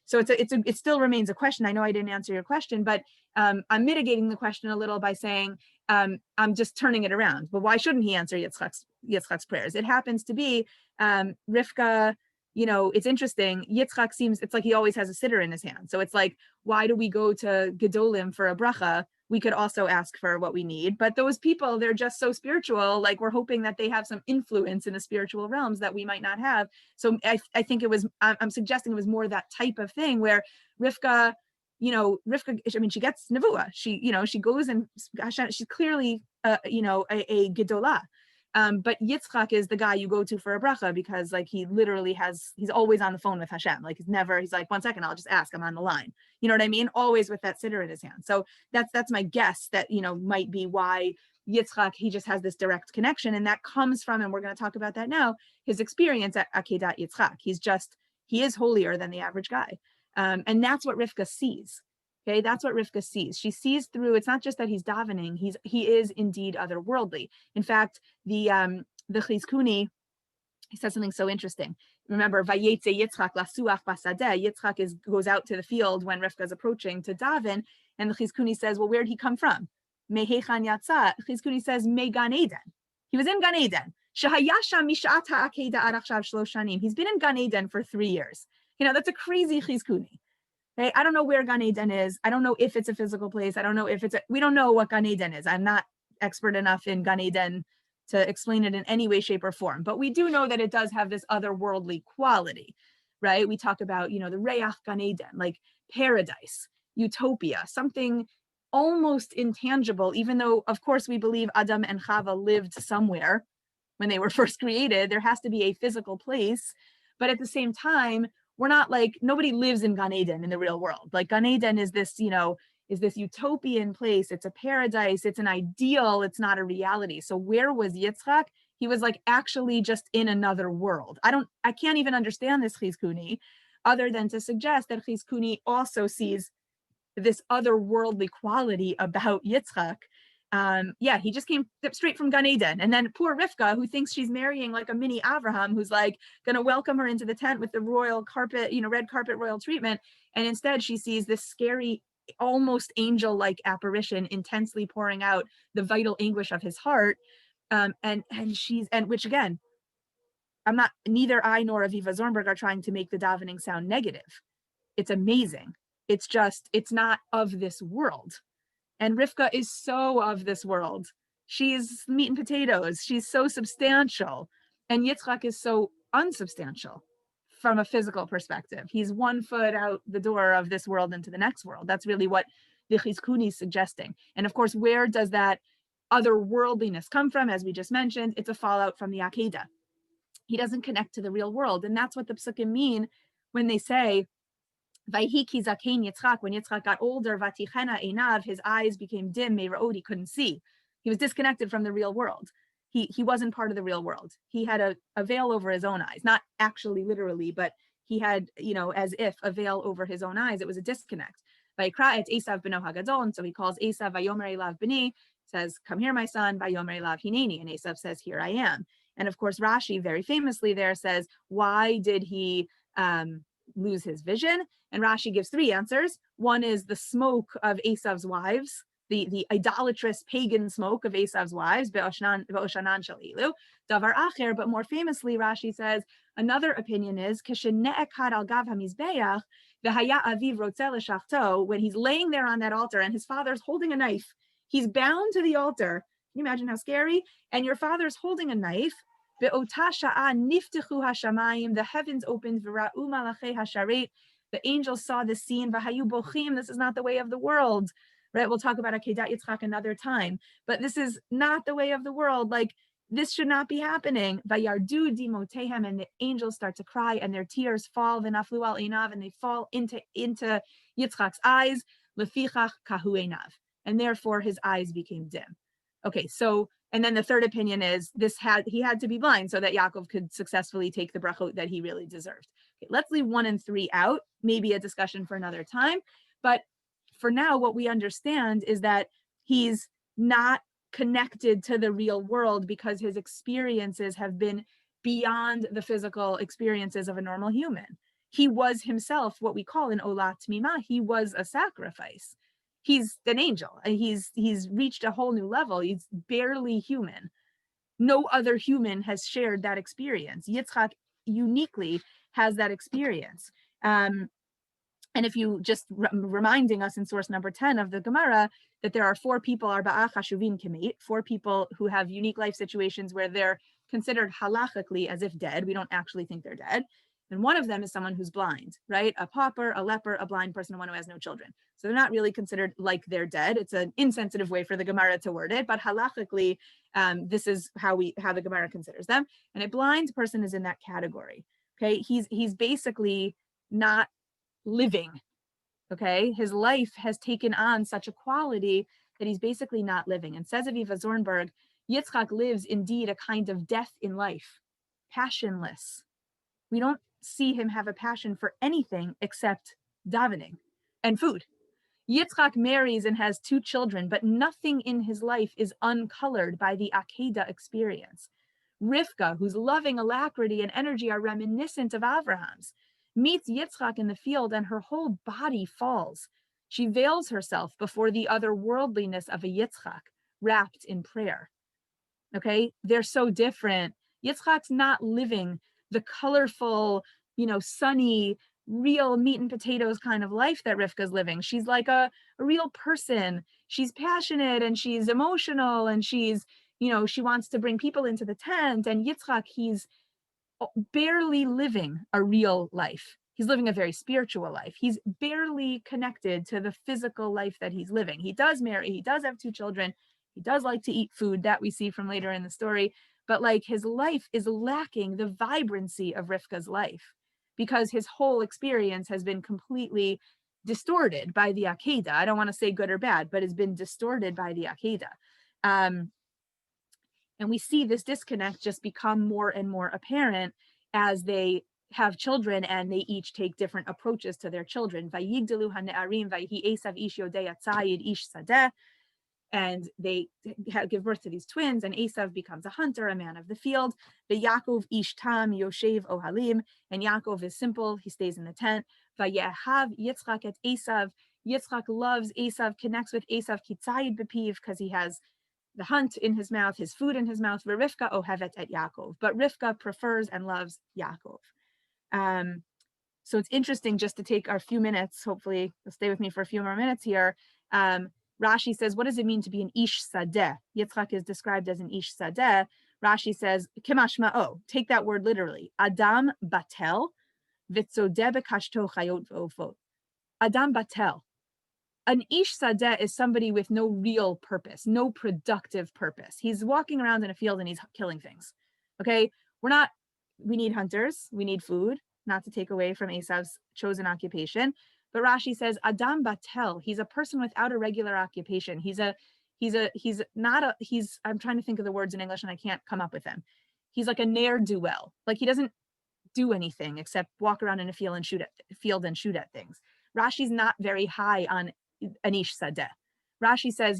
So it still remains a question. I know I didn't answer your question, but I'm mitigating the question a little by saying, I'm just turning it around. But why shouldn't he answer Yitzchak's prayers? It happens to be Rivka. It's interesting. Yitzchak it's like he always has a sitter in his hand. So it's like, why do we go to Gedolim for a bracha? We could also ask for what we need. But those people, they're just so spiritual. Like we're hoping that they have some influence in the spiritual realms that we might not have. So I think I'm suggesting it was more that type of thing where Rivka, I mean, she gets nevuah. She goes and she's clearly, a Gedolah. But Yitzchak is the guy you go to for a bracha because like he's always on the phone with Hashem. Like he's like, 1 second, I'll just ask, I'm on the line. You know what I mean? Always with that sitter in his hand. So that's my guess that, might be why Yitzchak, he just has this direct connection. And that comes from, and we're going to talk about that now, his experience at Akedat Yitzchak. He is holier than the average guy. And that's what Rivka sees. Okay, that's what Rivka sees. She sees through, it's not just that he's davening, he is indeed otherworldly. In fact, the Chizkuni, he says something so interesting. Remember, Vayetze Yitzchak lasuach basadeh. Yitzchak goes out to the field when Rivka is approaching to daven, and the Chizkuni says, well, where did he come from? Mehechan yatsa. Chizkuni says, Me Gan Eden. He was in Gan Eden. Shehayasha mishat ha'akeda ad achshav shlosh shanim. He's been in Gan Eden for 3 years. That's a crazy Chizkuni. Okay, I don't know where Gan Eden is. I don't know if it's a physical place. I don't know if we don't know what Gan Eden is. I'm not expert enough in Gan Eden to explain it in any way, shape, or form. But we do know that it does have this otherworldly quality, right? We talk about, the Reach Gan Eden, like paradise, utopia, something almost intangible, even though, of course, we believe Adam and Chava lived somewhere when they were first created. There has to be a physical place. But at the same time, we're not like, nobody lives in Gan Eden in the real world. Like Gan Eden is this, is this utopian place. It's a paradise. It's an ideal. It's not a reality. So where was Yitzchak? He was like actually just in another world. I can't even understand this Chizkuni other than to suggest that Chizkuni also sees this otherworldly quality about Yitzchak. He just came straight from Gan Eden. And then poor Rivka, who thinks she's marrying like a mini Avraham, who's like going to welcome her into the tent with the royal carpet, red carpet royal treatment. And instead she sees this scary, almost angel-like apparition intensely pouring out the vital anguish of his heart. Which again, neither I nor Aviva Zornberg are trying to make the davening sound negative. It's amazing. It's not of this world. And Rivka is so of this world. She's meat and potatoes. She's so substantial. And Yitzchak is so unsubstantial from a physical perspective. He's 1 foot out the door of this world into the next world. That's really what the Chizkuni is suggesting. And of course, where does that otherworldliness come from? As we just mentioned, it's a fallout from the Akedah. He doesn't connect to the real world. And that's what the psukim mean when they say, Vayhiki zakein Yitzchak, when Yitzchak got older, vatichena einav, his eyes became dim, meirod, he couldn't see. He was disconnected from the real world. He wasn't part of the real world. He had a veil over his own eyes, not actually literally, but he had, as if a veil over his own eyes. It was a disconnect. Vayikra et Esav beno hagadol, and so he calls Esav, vayomer elav b'ni, says, come here, my son, vayomer elav hineni, and Esav says, here I am. And of course, Rashi very famously there says, why did he lose his vision. And Rashi gives three answers. One is the smoke of Esav's wives, the idolatrous pagan smoke of Esav's wives, be'oshanan shalilu. Davar acher, but more famously, Rashi says, another opinion is, Kishene'ekad al gav hamizbeach, v'haya aviv rotzeh l'shachto, when he's laying there on that altar and his father's holding a knife. He's bound to the altar. Can you imagine how scary? And your father's holding a knife. Be'ota sha'a niftechu hashamayim, the heavens opened, v'ra'u malachei hasharet, the angels saw this scene, v'hayu bochim, this is not the way of the world. Right? We'll talk about Akedat Yitzchak another time, but this is not the way of the world. Like, this should not be happening. Vayardu dimotehem, and the angels start to cry, and their tears fall, v'naflu al einav, and they fall into Yitzchak's eyes, lefichach kahu einav, and therefore his eyes became dim. Okay, so, and then the third opinion is he had to be blind so that Yaakov could successfully take the brachot that he really deserved. Okay, let's leave 1 and 3 out, maybe a discussion for another time, but for now, what we understand is that he's not connected to the real world because his experiences have been beyond the physical experiences of a normal human. He was himself what we call an olat mima. He was a sacrifice. He's an angel. He's reached a whole new level. He's barely human. No other human has shared that experience. Yitzchak uniquely has that experience. And if you just reminding us in source number 10 of the Gemara that there are 4 people, arba'a chashuvin kemeit, 4 people who have unique life situations where they're considered halachically as if dead. We don't actually think they're dead. And one of them is someone who's blind, right? A pauper, a leper, a blind person, and one who has no children. So they're not really considered like they're dead. It's an insensitive way for the Gemara to word it, but halachically, this is how the Gemara considers them. And a blind person is in that category. Okay, he's basically not living. Okay, his life has taken on such a quality that he's basically not living. And says Aviva Zornberg, Yitzchak lives indeed a kind of death in life, passionless. We don't see him have a passion for anything except davening and food. Yitzchak marries and has 2 children, but nothing in his life is uncolored by the Akedah experience. Rivka, whose loving alacrity and energy are reminiscent of Abraham's, meets Yitzchak in the field and her whole body falls. She veils herself before the otherworldliness of a Yitzchak, wrapped in prayer. Okay, they're so different. Yitzchak's not living the colorful, sunny, real meat and potatoes kind of life that Rivka's living. She's like a real person. She's passionate and she's emotional and she's, she wants to bring people into the tent. And Yitzchak, he's barely living a real life. He's living a very spiritual life. He's barely connected to the physical life that he's living. He does marry, he does have 2 children. He does like to eat food that we see from later in the story, but like his life is lacking the vibrancy of Rivka's life because his whole experience has been completely distorted by the Akedah. I don't want to say good or bad, but it's been distorted by the Akedah. And we see this disconnect just become more and more apparent as they have children and they each take different approaches to their children. Vayigdalu hane'arim vayhi Esav ish yodei atzayid ish sadeh. And they give birth to these twins, and Esav becomes a hunter, a man of the field. The Yaakov ish tam yoshev ohalim, and Yaakov is simple, he stays in the tent. Vayehav Yitzchak et Esav. Yitzchak loves Esav, connects with Esav kitzayid bepiv, because he has the hunt in his mouth, his food in his mouth. Rivka ohevet et Yaakov, but Rivka prefers and loves Yaakov. So it's interesting just to take our few minutes. Hopefully, you'll stay with me for a few more minutes here. Rashi says, what does it mean to be an ish sadeh? Yitzchak is described as an ish sadeh. Rashi says, kemashma'o, take that word literally. Adam batel, vitzodeh bekashto chayot v'ofot. Adam batel. An ish sadeh is somebody with no real purpose, no productive purpose. He's walking around in a field and he's killing things. Okay, we need hunters, we need food, not to take away from Esav's chosen occupation. But Rashi says, Adam batel, he's a person without a regular occupation. I'm trying to think of the words in English and I can't come up with them. He's like a ne'er-do-well. Like he doesn't do anything except walk around in a field and shoot at things. Rashi's not very high on an ish sadeh. Rashi says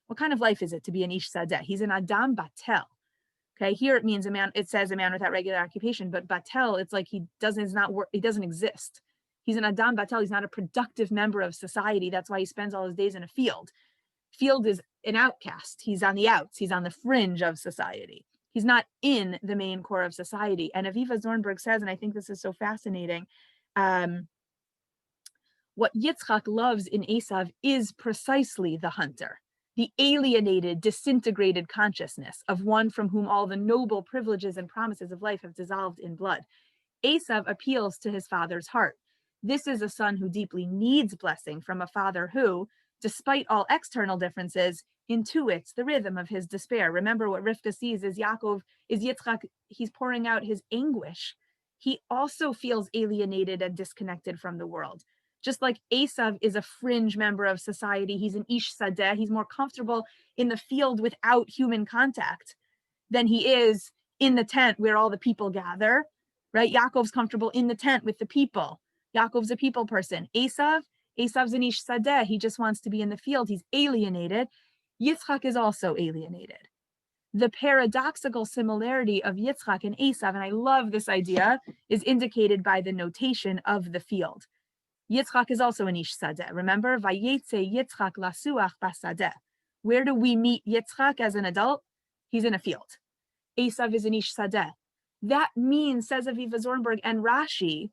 what kind of life is it to be an ish sadeh? He's an Adam batel. Okay, here it means a man, it says a man without regular occupation, but batel, it's like he doesn't exist. He's an Adam batel, he's not a productive member of society. That's why he spends all his days in a field. Field is an outcast. He's on the outs, he's on the fringe of society. He's not in the main core of society. And Aviva Zornberg says, and I think this is so fascinating, what Yitzchak loves in Esav is precisely the hunter, the alienated, disintegrated consciousness of one from whom all the noble privileges and promises of life have dissolved in blood. Esav appeals to his father's heart. This is a son who deeply needs blessing from a father who, despite all external differences, intuits the rhythm of his despair. Remember, what Rivka sees is Yitzchak, he's pouring out his anguish. He also feels alienated and disconnected from the world. Just like Esav is a fringe member of society, he's an ish sadeh, he's more comfortable in the field without human contact than he is in the tent where all the people gather, right? Yaakov's comfortable in the tent with the people. Yaakov's a people person. Esav's an ish sadeh, he just wants to be in the field, he's alienated. Yitzchak is also alienated. The paradoxical similarity of Yitzchak and Esav, and I love this idea, is indicated by the notation of the field. Yitzchak is also an ish sadeh. Remember, Vayetze Yitzchak lasuach basadeh. Where do we meet Yitzchak as an adult? He's in a field. Esav is an ish sadeh. That means, says Aviva Zornberg and Rashi,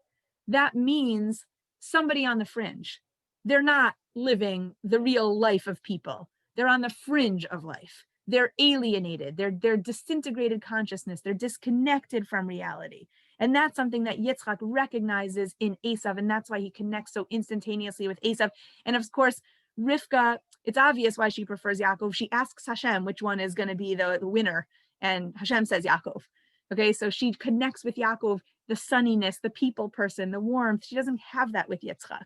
that means somebody on the fringe. They're not living the real life of people. They're on the fringe of life. They're alienated. They're disintegrated consciousness. They're disconnected from reality. And that's something that Yitzchak recognizes in Esav, and that's why he connects so instantaneously with Esav. And of course, Rivka, it's obvious why she prefers Yaakov. She asks Hashem which one is going to be the winner, and Hashem says Yaakov. Okay, so she connects with Yaakov, the sunniness, the people person, the warmth. She doesn't have that with Yitzchak.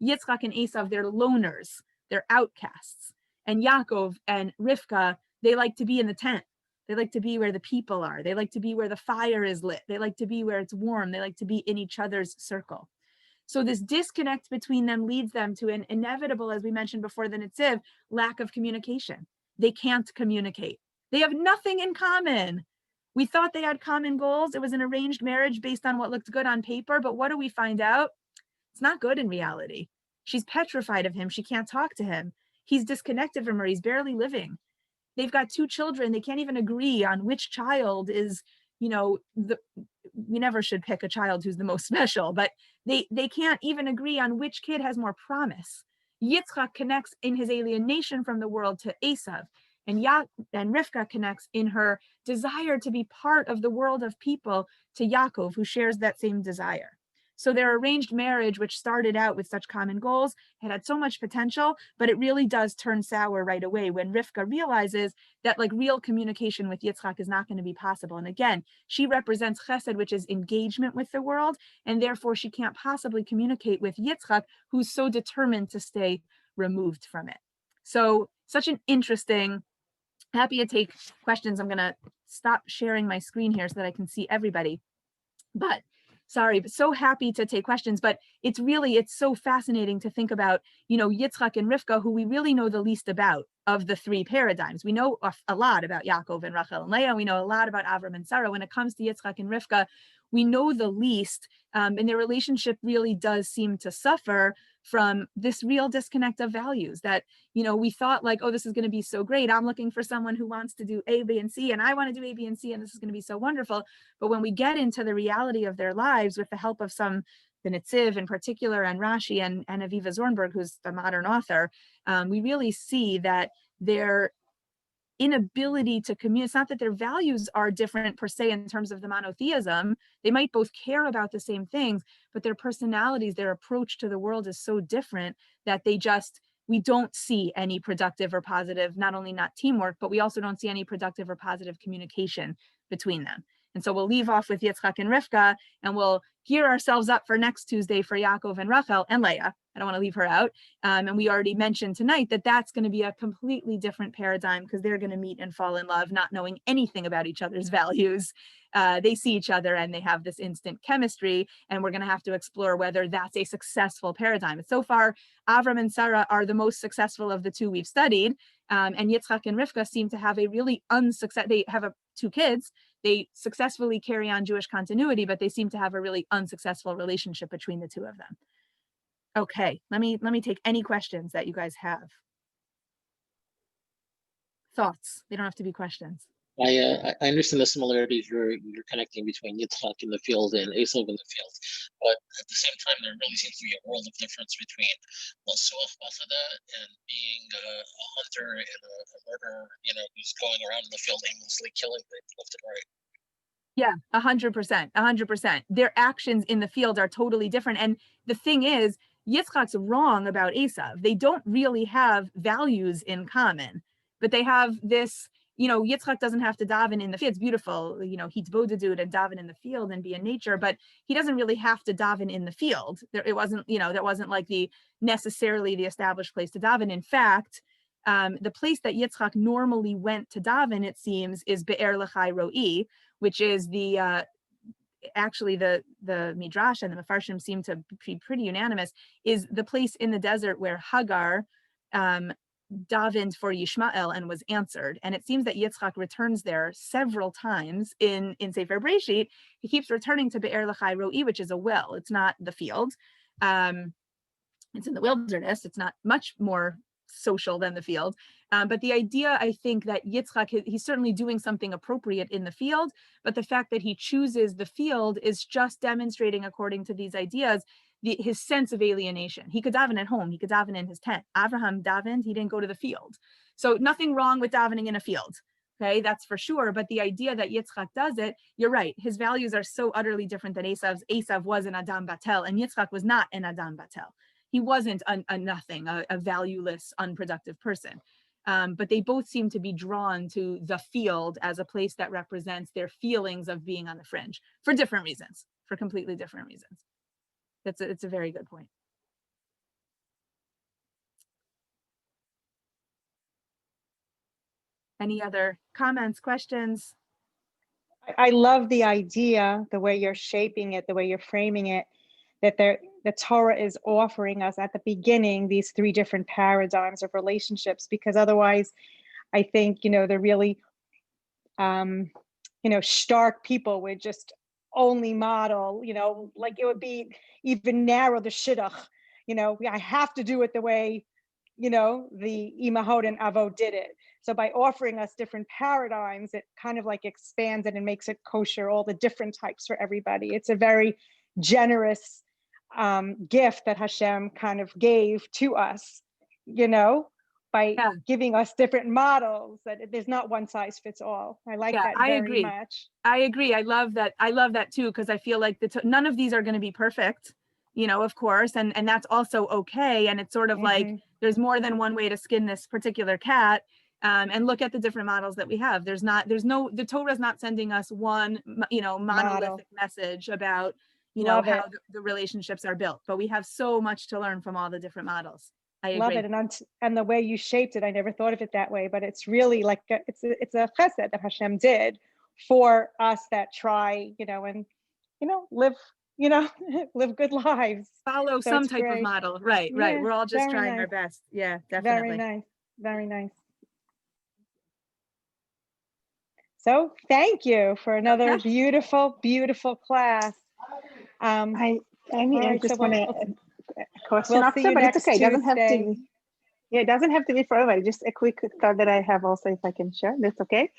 Yitzchak and Esav, they're loners, they're outcasts. And Yaakov and Rivka, they like to be in the tent. They like to be where the people are. They like to be where the fire is lit. They like to be where it's warm. They like to be in each other's circle. So this disconnect between them leads them to an inevitable, as we mentioned before, the Netziv, lack of communication. They can't communicate. They have nothing in common. We thought they had common goals. It was an arranged marriage based on what looked good on paper. But what do we find out? It's not good in reality. She's petrified of him. She can't talk to him. He's disconnected from her. He's barely living. They've got 2 children. They can't even agree on which child is, we never should pick a child who's the most special, but they can't even agree on which kid has more promise. Yitzchak connects in his alienation from the world to Esav, and Rivka connects in her desire to be part of the world of people to Yaakov, who shares that same desire. So their arranged marriage, which started out with such common goals, had so much potential, but it really does turn sour right away when Rivka realizes that real communication with Yitzchak is not going to be possible. And again, she represents chesed, which is engagement with the world, and therefore she can't possibly communicate with Yitzchak, who's so determined to stay removed from it. So such an interesting, happy to take questions. I'm going to stop sharing my screen here so that I can see everybody. But so happy to take questions, but it's so fascinating to think about, Yitzchak and Rivka, who we really know the least about of the 3 paradigms. We know a lot about Yaakov and Rachel and Leah. We know a lot about Avram and Sarah. When it comes to Yitzchak and Rivka, we know the least, and their relationship really does seem to suffer from this real disconnect of values that, we thought oh, this is going to be so great. I'm looking for someone who wants to do A, B, and C, and I want to do A, B, and C, and this is going to be so wonderful. But when we get into the reality of their lives with the help of the Netziv in particular, and Rashi and Aviva Zornberg, who's the modern author, we really see that their inability to communicate, it's not that their values are different per se in terms of the monotheism. They might both care about the same things, but their personalities, their approach to the world is so different that we don't see any productive or positive, not only not teamwork, but we also don't see any productive or positive communication between them. And so we'll leave off with Yitzchak and Rivka, and we'll gear ourselves up for next Tuesday for Yaakov and Rachel and Leah. I don't want to leave her out. And we already mentioned tonight that that's going to be a completely different paradigm because they're going to meet and fall in love, not knowing anything about each other's values. They see each other and they have this instant chemistry, and we're going to have to explore whether that's a successful paradigm. So far, Avram and Sarah are the most successful of the 2 we've studied, And Yitzchak and Rivka seem to have a really they have 2 kids. They successfully carry on Jewish continuity, but they seem to have a really unsuccessful relationship between the 2 of them. Okay, let me take any questions that you guys have. Thoughts. They don't have to be questions. I understand the similarities you're connecting between Yitzhak in the field and Esav in the field, but at the same time, there really seems to be a world of difference between Lasuach Bachada and being a hunter and a murderer, who's going around in the field aimlessly killing things left and right. Yeah, 100%, 100%. Their actions in the field are totally different. And the thing is, Yitzchak's wrong about Esav. They don't really have values in common, but they have this, Yitzchak doesn't have to daven in the field. It's beautiful, hitbodedut and daven in the field and be in nature, but he doesn't really have to daven in the field. It wasn't, that wasn't like necessarily the established place to daven. In fact, the place that Yitzchak normally went to daven, it seems, is Be'er Lachai Ro'i, which is actually the Midrash and the Mefarshim seem to be pretty unanimous, is the place in the desert where Hagar davened for Yishmael and was answered. And it seems that Yitzchak returns there several times in Sefer Breshit. He keeps returning to Be'er Lachai Ro'i, which is a well. It's not the field. It's in the wilderness. It's not much more social than the field. But the idea, I think, that Yitzchak, he's certainly doing something appropriate in the field, but the fact that he chooses the field is just demonstrating, according to these ideas, his sense of alienation. He could daven at home. He could daven in his tent. Abraham davened. He didn't go to the field. So nothing wrong with davening in a field. Okay, that's for sure. But the idea that Yitzchak does it, you're right. His values are so utterly different than Esav's. Esav was an Adam Batel, and Yitzchak was not an Adam Batel. He wasn't a nothing, a valueless, unproductive person. But they both seem to be drawn to the field as a place that represents their feelings of being on the fringe for different reasons, for completely different reasons. It's a very good point. Any other comments, questions? I love the idea, the way you're shaping it, the way you're framing it, that the Torah is offering us at the beginning these 3 different paradigms of relationships, because otherwise I think, they're really, stark people would just only model, like it would be even narrow the shidduch, I have to do it the way, the Imahot and Avot did it. So by offering us different paradigms, it kind of like expands it and makes it kosher, all the different types for everybody. It's a very generous gift that Hashem kind of gave to us, by giving us different models, that there's not one size fits all. I like that very much. I agree. I love that too, because I feel like none of these are going to be perfect, of course, and that's also okay. And it's sort of like there's more than one way to skin this particular cat. And look at the different models that we have. The Torah is not sending us one, monolithic message about, how the relationships are built, but we have so much to learn from all the different models. I agree. Love it, and the way you shaped it, I never thought of it that way, but it's really like it's a chesed that Hashem did for us that try, and live, live good lives. Follow some type of model, right? Yeah, we're all just trying nice. our best. Yeah, definitely. Very nice. So thank you for another beautiful class. I just want to question we'll after, but it's okay. It doesn't have to be. Yeah, it doesn't have to be forever. Just a quick thought that I have also, if I can share. That's okay.